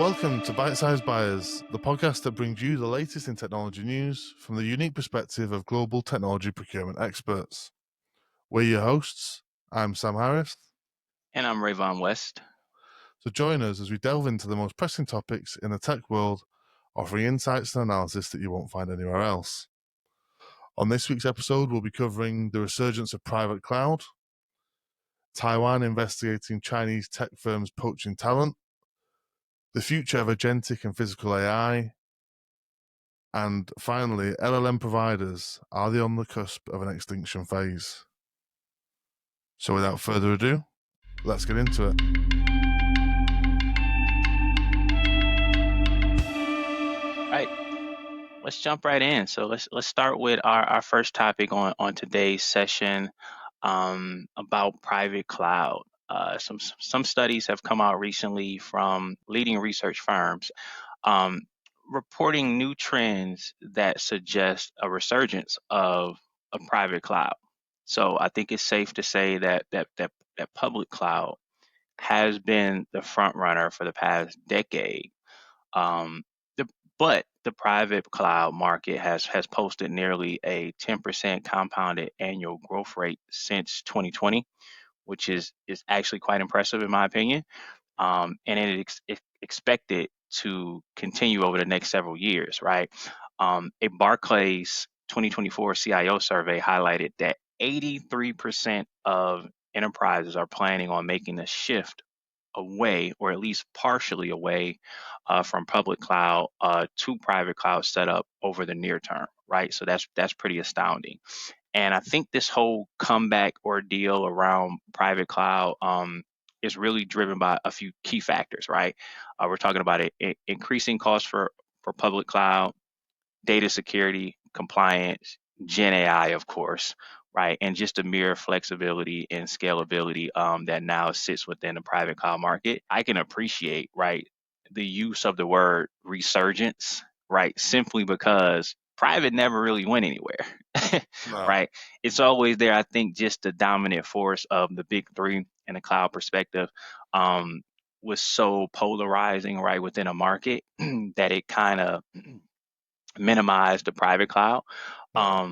Welcome to Bite Size Buyers, the podcast that brings you the latest in technology news from the unique perspective of global technology procurement experts. We're your hosts. I'm Sam Harris. And I'm Rayvon West. So join us as we delve into the most pressing topics in the tech world, offering insights and analysis that you won't find anywhere else. On this week's episode, we'll be covering the resurgence of private cloud, Taiwan investigating Chinese tech firms poaching talent, the future of agentic and physical AI, and finally, LLM providers, are they on the cusp of an extinction phase? So without further ado, let's get into it. Right. Let's jump right in. So let's start with our first topic on today's session about private cloud. Some studies have come out recently from leading research firms um, reporting new trends that suggest a resurgence of a private cloud. So I think it's safe to say that public cloud has been the front runner for the past decade. Um, the, but the private cloud market has posted nearly a 10% compounded annual growth rate since 2020, which is actually quite impressive in my opinion. And it's expected to continue over the next several years, right? A Barclays 2024 CIO survey highlighted that 83% of enterprises are planning on making a shift away, or at least partially away, from public cloud to private cloud setup over the near term, right? So that's pretty astounding. And I think this whole comeback ordeal around private cloud is really driven by a few key factors, right? We're talking about increasing costs for public cloud, data security, compliance, Gen AI, of course, right? And just the mere flexibility and scalability that now sits within the private cloud market. I can appreciate, right, the use of the word resurgence, right? Simply because private never really went anywhere, No. right? It's always there. I think just the dominant force of the big three in a cloud perspective um, was so polarizing, right, within a market that it kind of minimize the private cloud. Yeah.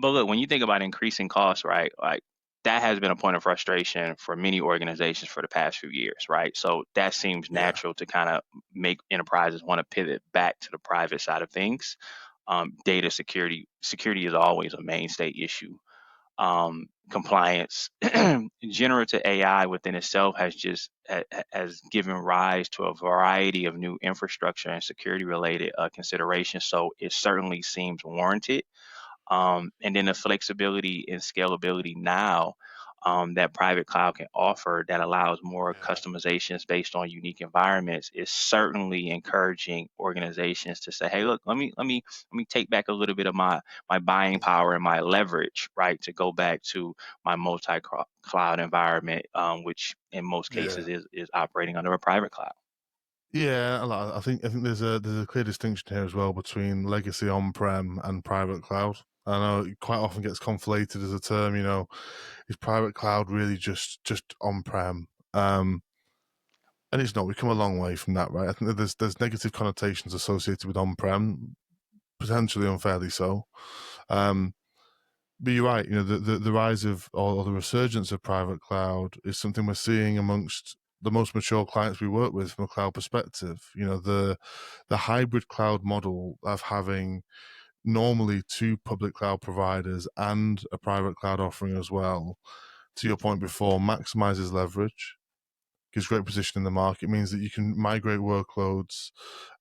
But look, when you think about increasing costs, right, like that has been a point of frustration for many organizations for the past few years, right? So that seems Yeah. natural to kind of make enterprises want to pivot back to the private side of things. Data security is always a mainstay issue. Compliance, generative AI within itself has given rise to a variety of new infrastructure and security related considerations. So it certainly seems warranted. And then the flexibility and scalability now that private cloud can offer that allows more Yeah. customizations based on unique environments is certainly encouraging organizations to say, hey, look, let me take back a little bit of my buying power and my leverage, right, to go back to my multi-cloud environment, which in most Yeah. cases is operating under a private cloud. Yeah, I think there's a clear distinction here as well between legacy on-prem and private cloud. I know it quite often gets conflated as a term. Is private cloud really just on-prem? And it's not. We've come a long way from that, right? I think that there's negative connotations associated with on-prem, potentially unfairly so. Um, but you're right. The rise of or the resurgence of private cloud is something we're seeing amongst the most mature clients we work with from a cloud perspective. The hybrid cloud model of having normally two public cloud providers and a private cloud offering as well, to your point before, maximizes leverage, gives great position in the market, means that you can migrate workloads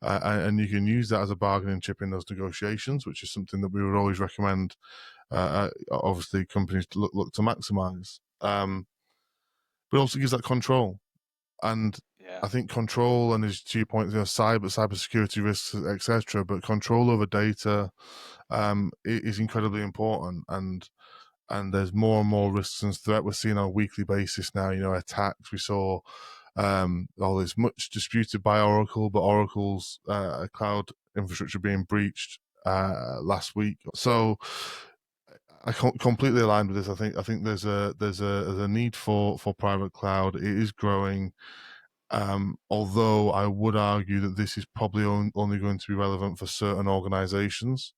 and you can use that as a bargaining chip in those negotiations, which is something that we would always recommend. Obviously, companies look to maximize, but it also gives that control. And Yeah. I think control, and as to your point, cybersecurity risks, etc. But control over data is incredibly important, and there's more and more risks and threat we're seeing on a weekly basis now. Attacks. We saw all this much disputed by Oracle, but Oracle's cloud infrastructure being breached last week. So I completely aligned with this. I think there's a need for private cloud. It is growing. Although I would argue that this is probably only going to be relevant for certain organizations,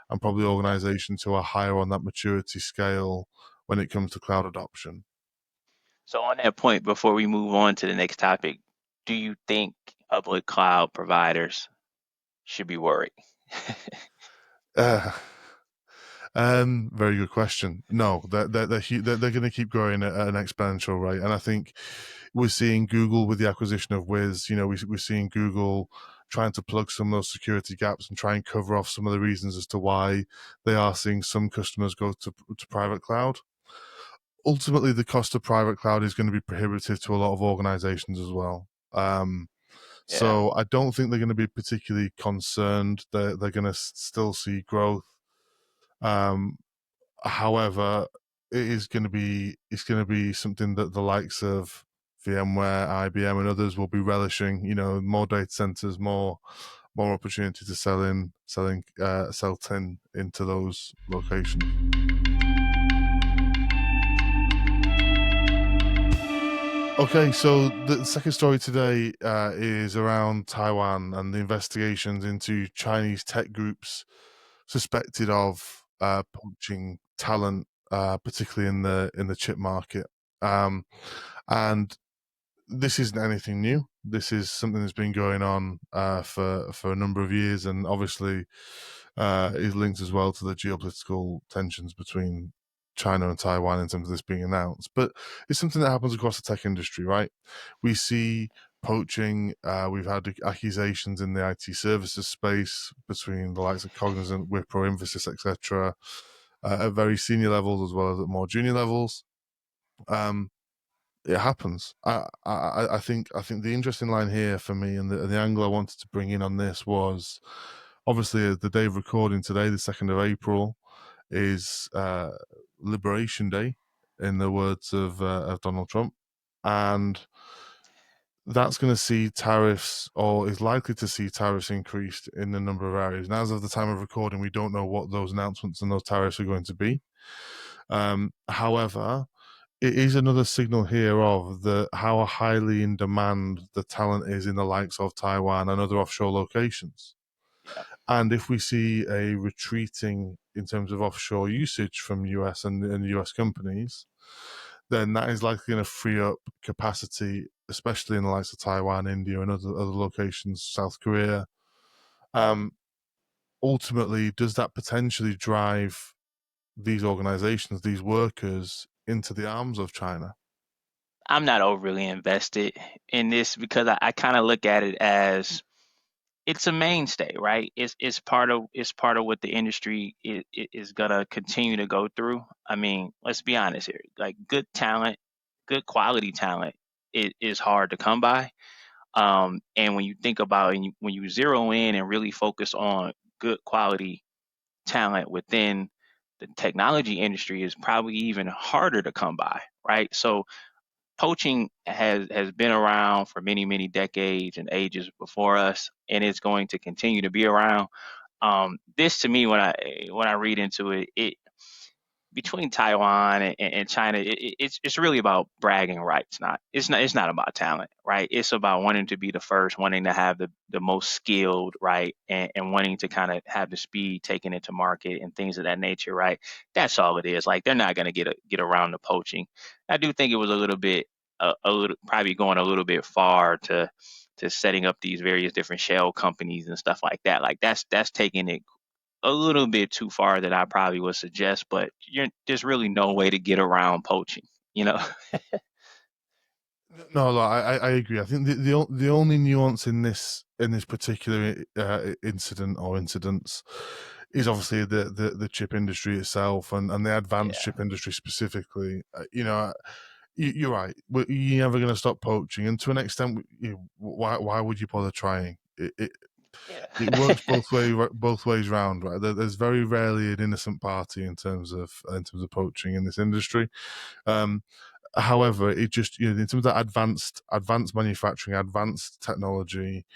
and probably Yeah. organizations who are higher on that maturity scale when it comes to cloud adoption. So on that point, before we move on to the next topic, do you think public cloud providers should be worried? Uh, Very good question. No, they're going to keep growing at an exponential rate, and I think we're seeing Google with the acquisition of Wiz. You know, we're seeing Google trying to plug some of those security gaps and try and cover off some of the reasons as to why they are seeing some customers go to private cloud. Ultimately, the cost of private cloud is going to be prohibitive to a lot of organizations as well. Yeah. So I don't think they're going to be particularly concerned. They're going to still see growth. Um, However, it's going to be something that the likes of VMware, IBM, and others will be relishing. You know, more data centers, more opportunity to sell tin into those locations. Okay, so the second story today is around Taiwan and the investigations into Chinese tech groups suspected of poaching talent, particularly in the chip market. Um, and this isn't anything new. This is something that's been going on for a number of years, and obviously is linked as well to the geopolitical tensions between China and Taiwan in terms of this being announced. But it's something that happens across the tech industry, right? We see poaching. We've had accusations in the IT services space between the likes of Cognizant, Wipro, Infosys, etc., at very senior levels as well as at more junior levels. Um, it happens. I think the interesting line here for me and the angle I wanted to bring in on this was obviously the day of recording today, the 2nd of April, is Liberation Day, in the words of Donald Trump, and that's going to see tariffs, or is likely to see tariffs increased in a number of areas. And as of the time of recording, we don't know what those announcements and those tariffs are going to be. However, it is another signal here of how highly in demand the talent is in the likes of Taiwan and other offshore locations. Yeah. And if we see a retreating in terms of offshore usage from US and US companies, then that is likely going to free up capacity, especially in the likes of Taiwan, India, and other locations, South Korea. Um, Ultimately, does that potentially drive these organizations, these workers, into the arms of China? I'm not overly invested in this because I kind of look at it as it's a mainstay, right? It's part of what the industry is gonna continue to go through. I mean, let's be honest here. Like good talent, good quality talent is hard to come by. And when you think about and when you zero in and really focus on good quality talent within the technology industry is probably even harder to come by, right? So poaching has been around for many decades and ages before us, and it's going to continue to be around. This to me, when I read into it, it between Taiwan and China, it's really about bragging rights. It's not about talent, right? It's about wanting to be the first, wanting to have the most skilled, right, and wanting to kind of have the speed taken into market and things of that nature, right? That's all it is. Like they're not going to get around the poaching. I do think it was a little bit, a little probably going a little bit far to setting up these various different shell companies and stuff like that. Like that's taking it a little bit too far that I probably would suggest, but there's really no way to get around poaching, you know? No, no, I agree. I think the only nuance in this particular incident or incidents is obviously the chip industry itself and the advanced Yeah, chip industry specifically. You know, you're right. You're never going to stop poaching, and to an extent, why would you bother trying? yeah, It works both ways round, right? There's very rarely an innocent party in terms of poaching in this industry. Um, However, it just in terms of that advanced manufacturing, advanced technology,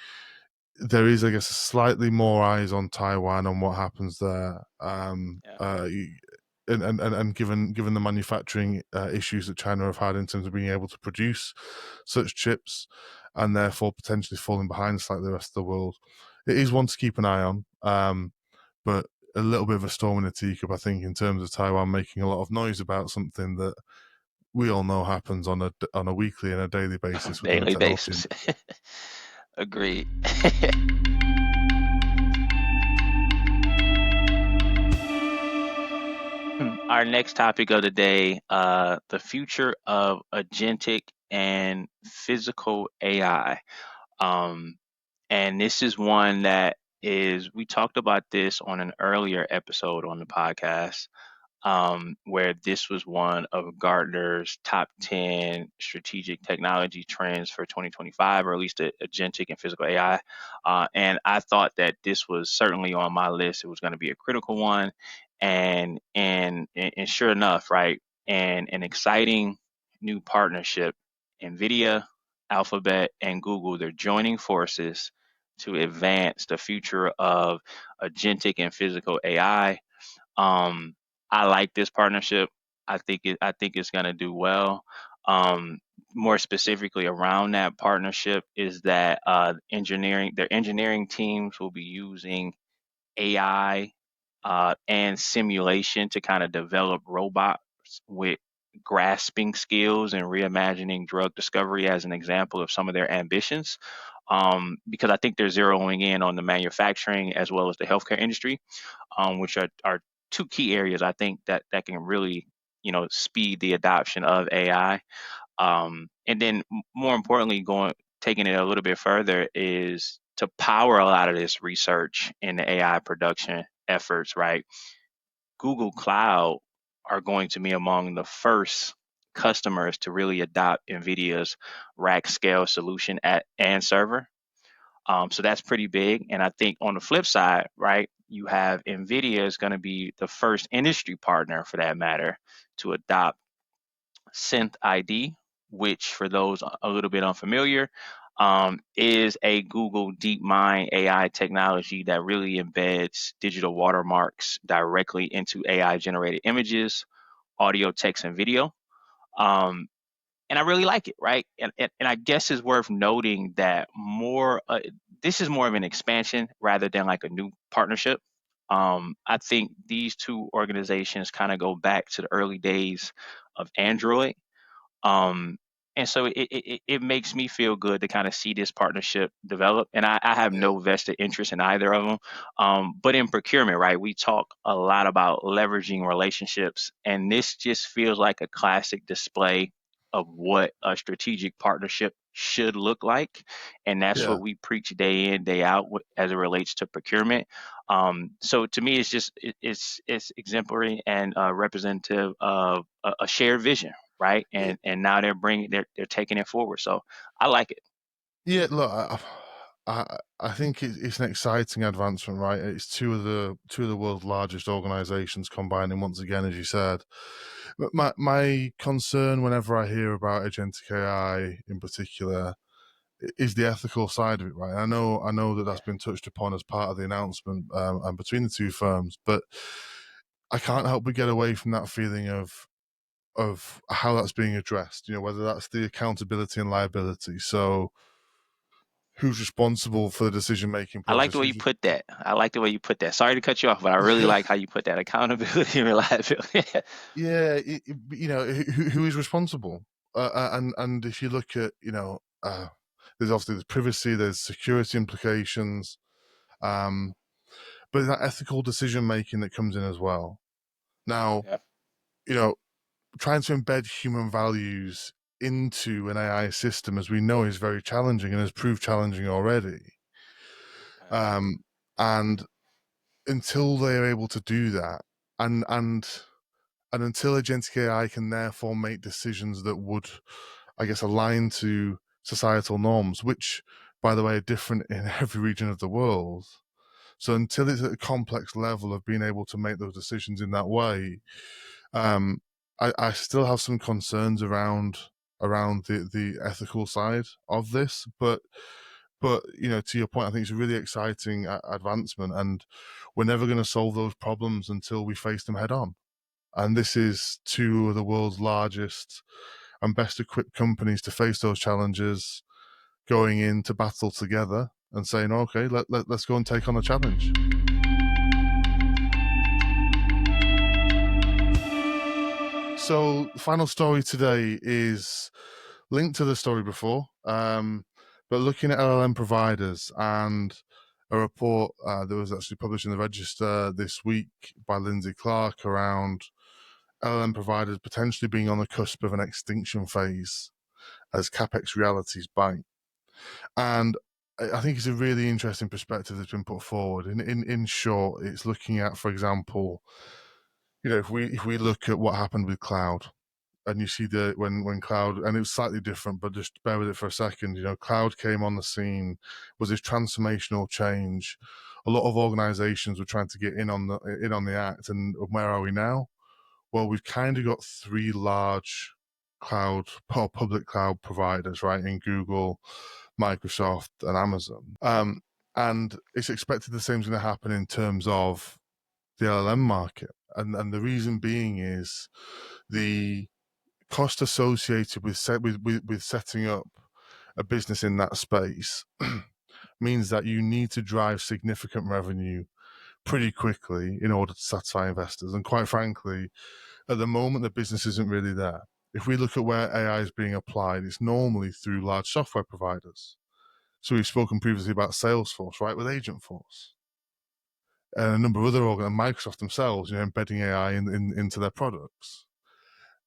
there is, I guess, slightly more eyes on Taiwan and what happens there. yeah, And given the manufacturing issues that China have had in terms of being able to produce such chips, and therefore potentially falling behind slightly the rest of the world. It is one to keep an eye on, but a little bit of a storm in a teacup, I think, in terms of Taiwan making a lot of noise about something that we all know happens on a weekly and a daily basis within the Daily technology basis. industry. Agreed. Our next topic of the day, the future of agentic and physical AI. Um, and this is one that we talked about this on an earlier episode on the podcast, where this was one of Gartner's top 10 strategic technology trends for 2025, or at least agentic and physical AI. And I thought that this was certainly on my list. It was going to be a critical one. And sure enough, right? And an exciting new partnership, NVIDIA, Alphabet, and Google, they're joining forces to advance the future of agentic and physical AI. um, I like this partnership. I think it's gonna do well. Um, More specifically around that partnership is that their engineering teams will be using AI and simulation to kind of develop robots with grasping skills and reimagining drug discovery as an example of some of their ambitions. Because I think they're zeroing in on the manufacturing as well as the healthcare industry, which are two key areas I think that can really, speed the adoption of AI. And then more importantly, going taking it a little bit further is to power a lot of this research in the AI production efforts, right? Google Cloud are going to be among the first customers to really adopt NVIDIA's rack scale solution and server. So that's pretty big. And I think on the flip side, right, you have NVIDIA is going to be the first industry partner for that matter to adopt Synth ID, which for those a little bit unfamiliar, is a Google DeepMind AI technology that really embeds digital watermarks directly into AI generated images, audio, text, and video. Um, and I really like it, right? And I guess it's worth noting that this is more of an expansion rather than like a new partnership. I think these two organizations kind of go back to the early days of Android, um, and so it makes me feel good to kind of see this partnership develop. And I have Yeah, no vested interest in either of them. But in procurement, right, we talk a lot about leveraging relationships, and this just feels like a classic display of what a strategic partnership should look like. And that's yeah, what we preach day in, day out as it relates to procurement. So to me, it's exemplary and representative of a shared vision, right? And now they're taking it forward. So I like it. yeah. Look, I think it's an exciting advancement, right? It's two of the world's largest organizations combining once again, as you said. But my concern whenever I hear about agentic AI in particular is the ethical side of it, right? I know that Yeah. that's been touched upon as part of the announcement, and between the two firms, but I can't help but get away from that feeling of how that's being addressed. Whether that's the accountability and liability. So, who's responsible for the decision making I like process? the way you put that. I like the way you put that. Sorry to cut you off, but I really like how you put that accountability and reliability. Yeah, who is responsible? And if you look at, there's obviously there's privacy, there's security implications, um, but that ethical decision making that comes in as well. Now, Yeah. you know, trying to embed human values into an AI system, as we know, is very challenging and has proved challenging already. Right. Um, and until they are able to do that, and and and until agentic AI can therefore make decisions that would, I guess, align to societal norms, which, by the way, are different in every region of the world. So until it's at a complex level of being able to make those decisions in that way, um, I still have some concerns around the ethical side of this. But to your point, I think it's a really exciting advancement, and we're never going to solve those problems until we face them head on. And this is two of the world's largest and best equipped companies to face those challenges going into battle together and saying, okay, let's go and take on the challenge. So the final story today is linked to the story before, but looking at LLM providers and a report that was actually published in the Register this week by Lindsay Clark around LLM providers potentially being on the cusp of an extinction phase as capex realities bite. And I think it's a really interesting perspective that's been put forward. In short, it's looking at, for example, if we look at what happened with cloud, and you see when cloud, and it was slightly different, but just bear with it for a second. Cloud came on the scene, was this transformational change. A lot of organizations were trying to get in on the act, and where are we now? Well, we've kind of got three large cloud or public cloud providers, right? In Google, Microsoft, and Amazon. And it's expected the same is going to happen in terms of the LLM market. And the reason being is the cost associated with setting up a business in that space means that you need to drive significant revenue pretty quickly in order to satisfy investors. And quite frankly, at the moment, the business isn't really there. If we look at where AI is being applied, it's normally through large software providers. So we've spoken previously about Salesforce, right, with Agentforce, and a number of other Microsoft themselves, embedding AI into their products.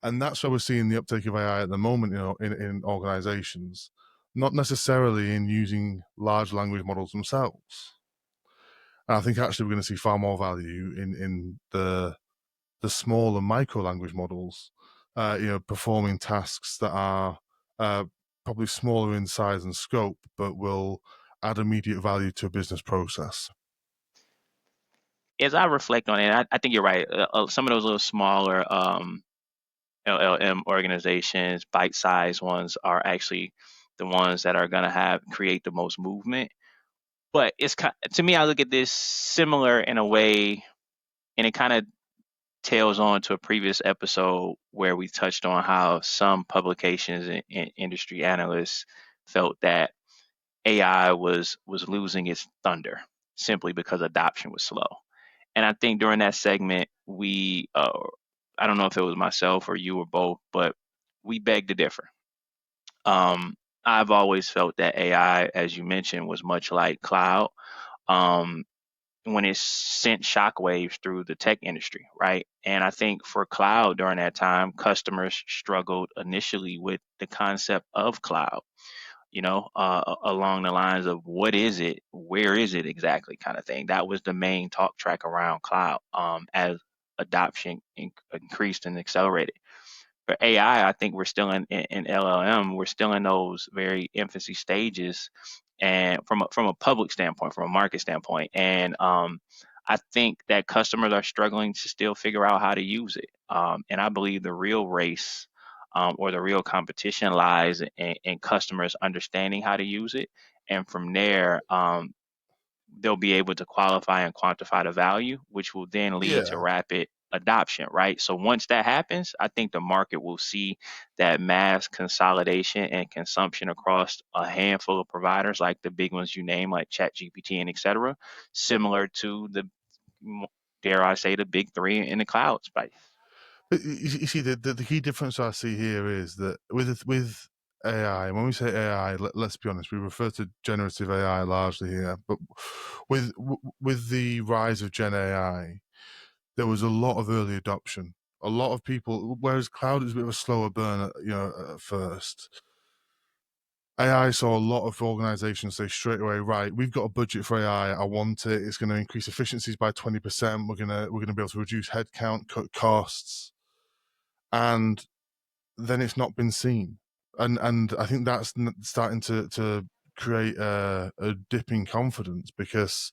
And that's why we're seeing the uptake of AI at the moment, in organizations, not necessarily in using large language models themselves. And I think actually we're going to see far more value in the small and micro language models, performing tasks that are probably smaller in size and scope, but will add immediate value to a business process. As I reflect on it, I think you're right. Some of those little smaller LLM organizations, bite-sized ones, are actually the ones that are going to create the most movement. But to me, I look at this similar in a way, and it kind of tails on to a previous episode where we touched on how some publications and industry analysts felt that AI was losing its thunder simply because adoption was slow. And I think during that segment, I don't know if it was myself or you or both, but we beg to differ. I've always felt that AI, as you mentioned, was much like cloud. Um, when it sent shockwaves through the tech industry, right? And I think for cloud during that time, customers struggled initially with the concept of cloud, along the lines of what is it, where is it exactly, kind of thing. That was the main talk track around cloud, as adoption increased and accelerated. For AI, I think we're still in LLM. We're still in those very infancy stages, and from a public standpoint, from a market standpoint, and I think that customers are struggling to still figure out how to use it. And I believe the real race, or the real competition, lies in customers understanding how to use it, and from there, they'll be able to qualify and quantify the value, which will then lead to Yeah. rapid adoption, right? So once that happens, I think the market will see that mass consolidation and consumption across a handful of providers, like the big ones you name, like ChatGPT and et cetera, similar to dare I say, the big three in the cloud space. You see, the key difference I see here is that with AI, and when we say AI, let's be honest, we refer to generative AI largely here. But with the rise of Gen AI, there was a lot of early adoption. A lot of people, whereas cloud is a bit of a slower burn, at first. AI saw a lot of organizations say straight away, right, we've got a budget for AI. I want it. It's going to increase efficiencies by 20%. We're gonna be able to reduce headcount, cut costs, and then it's not been seen. And I think that's starting to create a dip in confidence, because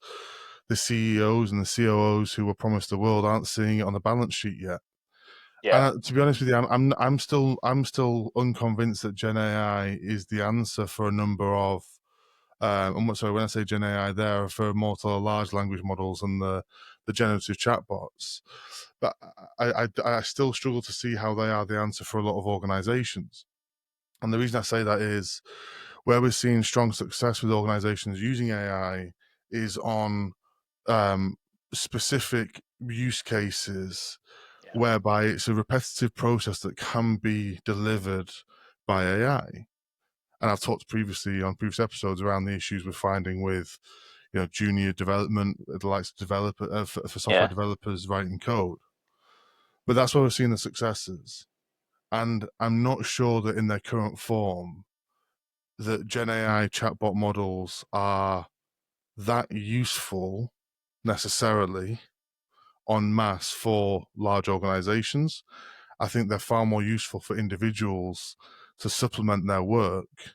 the CEOs and the COOs who were promised the world aren't seeing it on the balance sheet yet. Yeah. And to be honest with you, I'm still unconvinced that Gen AI is the answer for a number of. Sorry, when I say Gen AI, there I refer more to the large language models and the generative chatbots. But I still struggle to see how they are the answer for a lot of organizations. And the reason I say that is Where we're seeing strong success with organizations using AI is on specific use cases Yeah. whereby it's a repetitive process that can be delivered by AI. And I've talked previously on previous episodes around the issues we're finding with, junior development, the likes of developer for software Yeah. developers writing code. But that's where we're seeing the successes. And I'm not sure that in their current form, that Gen AI chatbot models are that useful necessarily en masse for large organizations. I think they're far more useful for individuals to supplement their work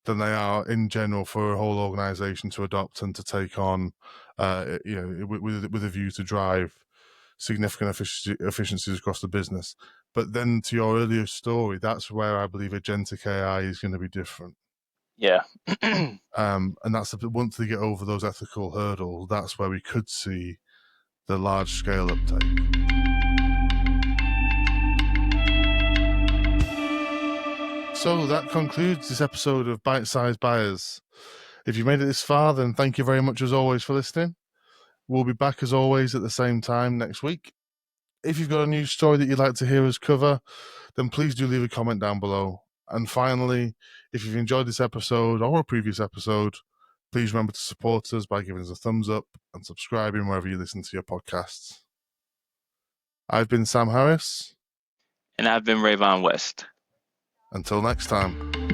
than they are in general for a whole organization to adopt and to take on, with a view to drive significant efficiencies across the business. But then to your earlier story, that's where I believe agentic AI is going to be different. Yeah. And that's once they get over those ethical hurdles, that's where we could see the large scale uptake. So that concludes this episode of Bite Sized Buyers. If you made it this far, then thank you very much as always for listening. We'll be back as always at the same time next week. If you've got a news story that you'd like to hear us cover, then please do leave a comment down below. And finally, if you've enjoyed this episode or a previous episode, please remember to support us by giving us a thumbs up and subscribing wherever you listen to your podcasts. I've been Sam Harris. And I've been Rayvon West. Until next time.